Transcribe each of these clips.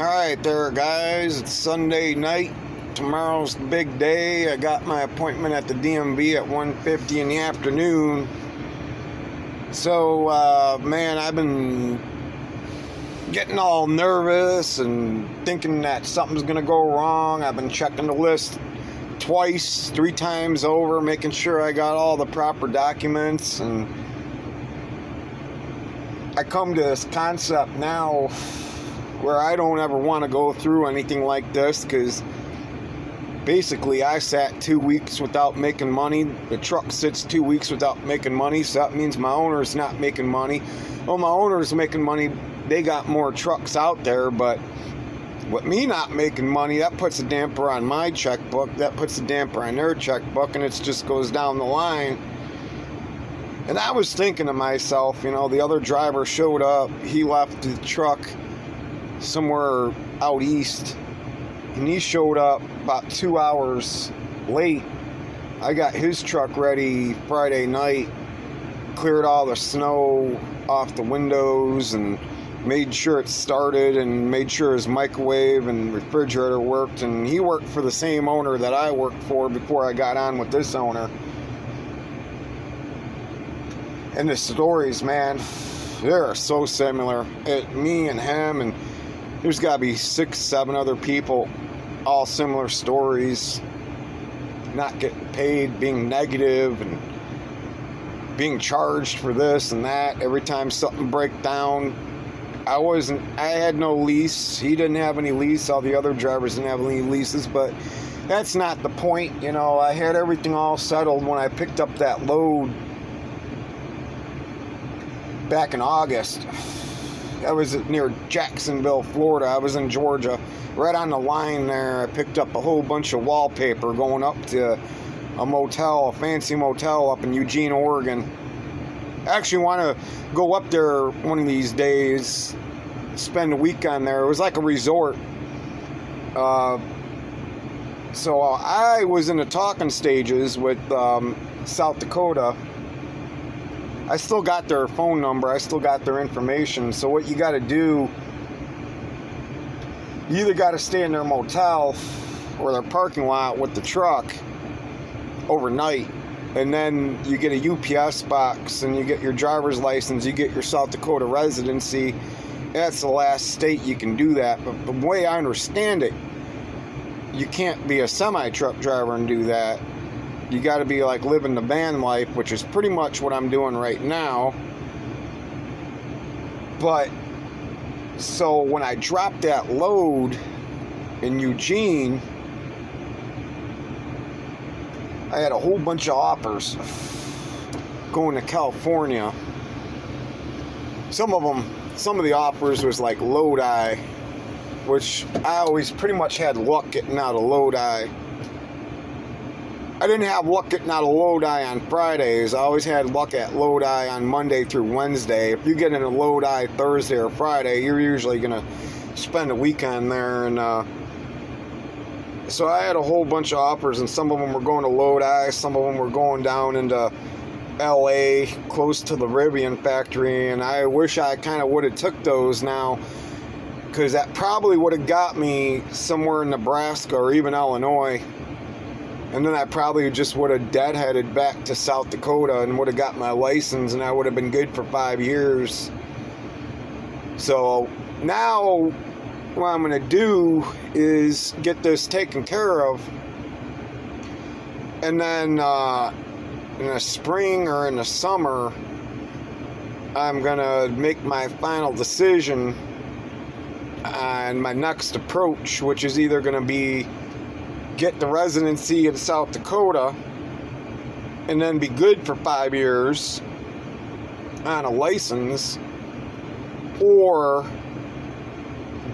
Alright there, guys. It's Sunday night. Tomorrow's the big day. I got my appointment at the DMV at 1:50 in the afternoon. So, man, I've been getting all nervous and thinking that something's going to go wrong. I've been checking the list twice, 3 times over, making sure I got all the proper documents. And I come to this concept now where I don't ever want to go through anything like this, because basically I sat 2 weeks without making money. The truck sits 2 weeks without making money, so that means my owner's not making money. Well, my owner's making money. They got more trucks out there, but with me not making money, that puts a damper on my checkbook. That puts a damper on their checkbook, and it just goes down the line. And I was thinking to myself, the other driver showed up. He left the truck somewhere out east, and he showed up about 2 hours late. I got his truck ready Friday night, cleared all the snow off the windows and made sure it started and made sure his microwave and refrigerator worked. And he worked for the same owner that I worked for before I got on with this owner. And the stories, man, they're so similar. Me and him, and there's got to be 6, 7 other people, all similar stories. Not getting paid, being negative, and being charged for this and that. Every time something breaks down, I had no lease. He didn't have any lease. All the other drivers didn't have any leases, but that's not the point. I had everything all settled when I picked up that load back in August. I was near Jacksonville, Florida. I was in Georgia. Right on the line there, I picked up a whole bunch of wallpaper going up to a fancy motel up in Eugene, Oregon. I actually want to go up there one of these days, spend a weekend there. It was like a resort. So I was in the talking stages with South Dakota. I still got their phone number. I still got their information. So what you got to do, you either got to stay in their motel or their parking lot with the truck overnight. And then you get a UPS box and you get your driver's license. You get your South Dakota residency. That's the last state you can do that. But the way I understand it, you can't be a semi-truck driver and do that. You got to be like living the van life, which is pretty much what I'm doing right now. But so when I dropped that load in Eugene, I had a whole bunch of offers going to California. Some of the offers was like Lodi, which I always pretty much had luck getting out of Lodi. I didn't have luck getting out of Lodi on Fridays. I always had luck at Lodi on Monday through Wednesday. If you get into Lodi Thursday or Friday, you're usually going to spend a weekend there. And so I had a whole bunch of offers, and some of them were going to Lodi. Some of them were going down into LA, close to the Rivian factory. And I wish I kind of would have took those now, because that probably would have got me somewhere in Nebraska or even Illinois. And then I probably just would have deadheaded back to South Dakota and would have got my license, and I would have been good for 5 years. So now what I'm going to do is get this taken care of. And then in the spring or in the summer, I'm going to make my final decision on my next approach, which is either going to be get the residency in South Dakota and then be good for 5 years on a license, or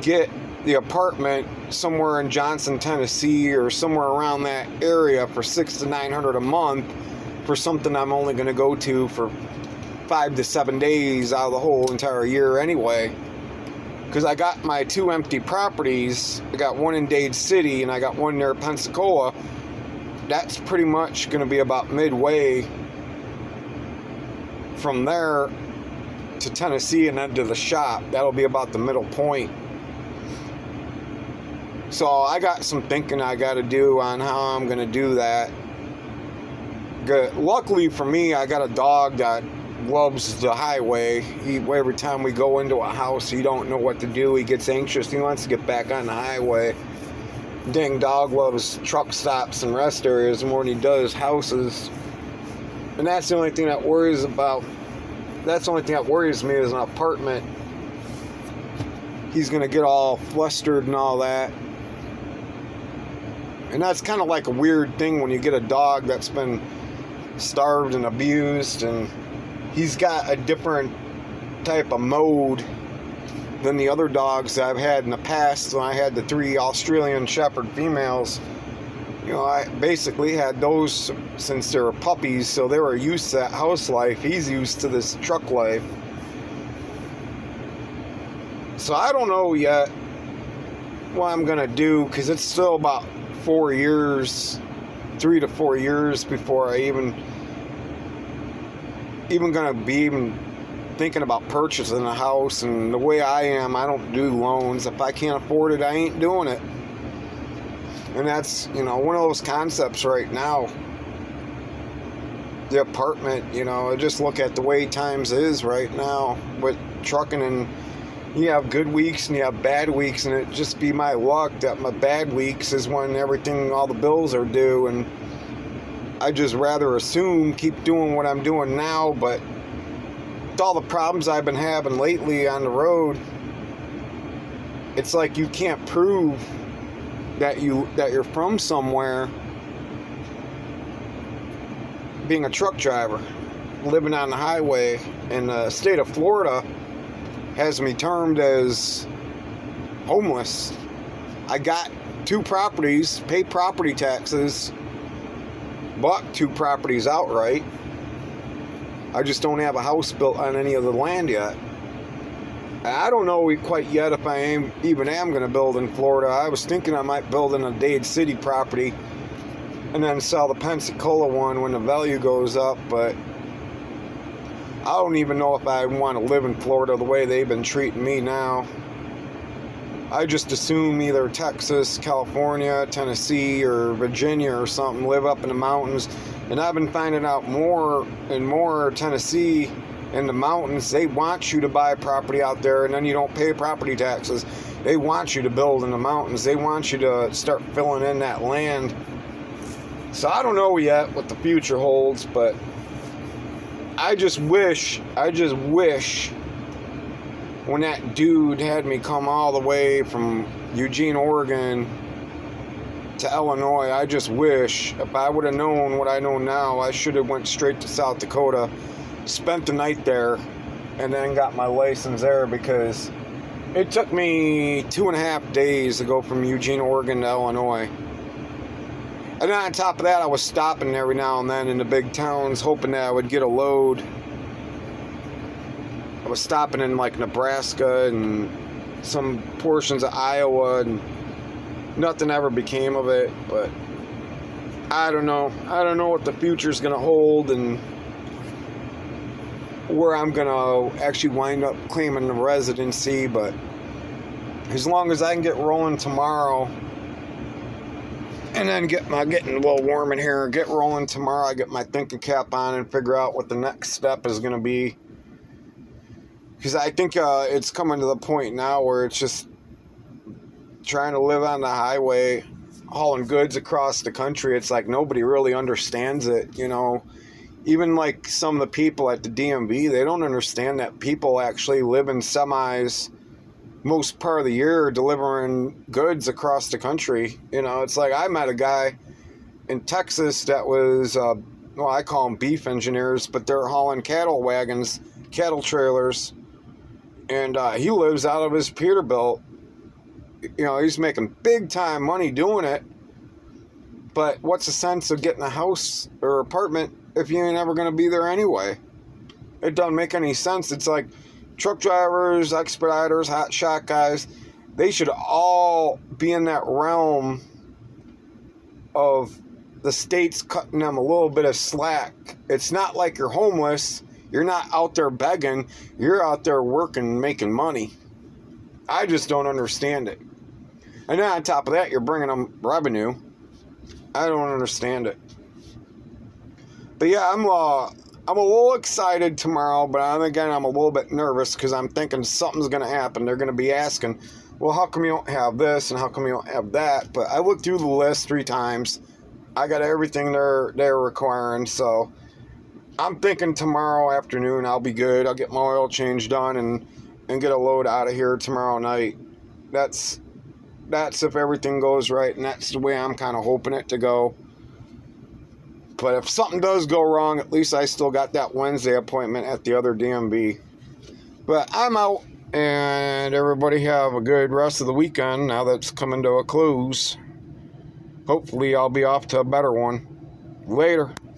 get the apartment somewhere in Johnson, Tennessee, or somewhere around that area for $600 to $900 a month for something I'm only going to go to for 5 to 7 days out of the whole entire year anyway. Because I got my 2 empty properties. I got one in Dade City and I got one near Pensacola. That's pretty much going to be about midway from there to Tennessee and then to the shop. That'll be about the middle point. So I got some thinking I got to do on how I'm going to do that. Good. Luckily for me, I got a dog that loves the highway. Every time we go into a house, he don't know what to do. He gets anxious. He wants to get back on the highway. Dang dog loves truck stops and rest areas more than he does houses. And that's the only thing that worries me is an apartment. He's going to get all flustered and all that. And that's kind of like a weird thing when you get a dog that's been starved and abused, and he's got a different type of mode than the other dogs I've had in the past. When I had the 3 Australian Shepherd females, you know, I basically had those since they were puppies, so they were used to that house life. He's used to this truck life. So I don't know yet what I'm going to do, because it's still about 4 years, 3 to 4 years before I even going to be even thinking about purchasing a house. And the way I am, I don't do loans. If I can't afford it, I ain't doing it. And that's, you know, one of those concepts right now. The apartment, you know, just look at the way times is right now with trucking, and you have good weeks and you have bad weeks, and it just be my luck that my bad weeks is when all the bills are due, and I just rather assume keep doing what I'm doing now. But with all the problems I've been having lately on the road, it's like you can't prove that you're from somewhere being a truck driver, living on the highway. In the state of Florida has me termed as homeless. I got 2 properties, pay property taxes, bought 2 properties outright. I just don't have a house built on any of the land yet. I don't know quite yet if I am going to build in Florida. I was thinking I might build in a Dade City property and then sell the Pensacola one when the value goes up, but I don't even know if I want to live in Florida the way they've been treating me now. I just assume either Texas, California, Tennessee, or Virginia or something, live up in the mountains. And I've been finding out more and more Tennessee in the mountains, they want you to buy property out there and then you don't pay property taxes. They want you to build in the mountains. They want you to start filling in that land. So I don't know yet what the future holds, but I just wish when that dude had me come all the way from Eugene, Oregon to Illinois, I just wish if I would have known what I know now, I should have went straight to South Dakota, spent the night there, and then got my license there, because it took me 2.5 days to go from Eugene, Oregon to Illinois. And then on top of that, I was stopping every now and then in the big towns, hoping that I would get a load. I was stopping in like Nebraska and some portions of Iowa, and nothing ever became of it. But I don't know. I don't know what the future's going to hold and where I'm going to actually wind up claiming the residency. But as long as I can get rolling tomorrow, and then getting a little warm in here, get rolling tomorrow, I get my thinking cap on and figure out what the next step is going to be. Because I think it's coming to the point now where it's just trying to live on the highway, hauling goods across the country. It's like nobody really understands it, you know. Even like some of the people at the DMV, they don't understand that people actually live in semis most part of the year delivering goods across the country. You know, it's like I met a guy in Texas that was, well, I call them beef engineers, but they're hauling cattle wagons, cattle trailers, and he lives out of his Peterbilt. You know, he's making big time money doing it, but what's the sense of getting a house or apartment if you ain't ever going to be there anyway? It doesn't make any sense. It's like truck drivers, expediters, hot shot guys, they should all be in that realm of the states cutting them a little bit of slack. It's not like you're homeless. You're not out there begging. You're out there working, making money. I just don't understand it. And then on top of that, you're bringing them revenue. I don't understand it. But yeah, I'm a little excited tomorrow, but again, I'm a little bit nervous because I'm thinking something's going to happen. They're going to be asking, well, how come you don't have this and how come you don't have that? But I looked through the list 3 times. I got everything they're requiring, so I'm thinking tomorrow afternoon I'll be good. I'll get my oil change done and get a load out of here tomorrow night. That's if everything goes right, and that's the way I'm kind of hoping it to go. But if something does go wrong, at least I still got that Wednesday appointment at the other DMV. But I'm out, and everybody have a good rest of the weekend now that's coming to a close. Hopefully I'll be off to a better one. Later.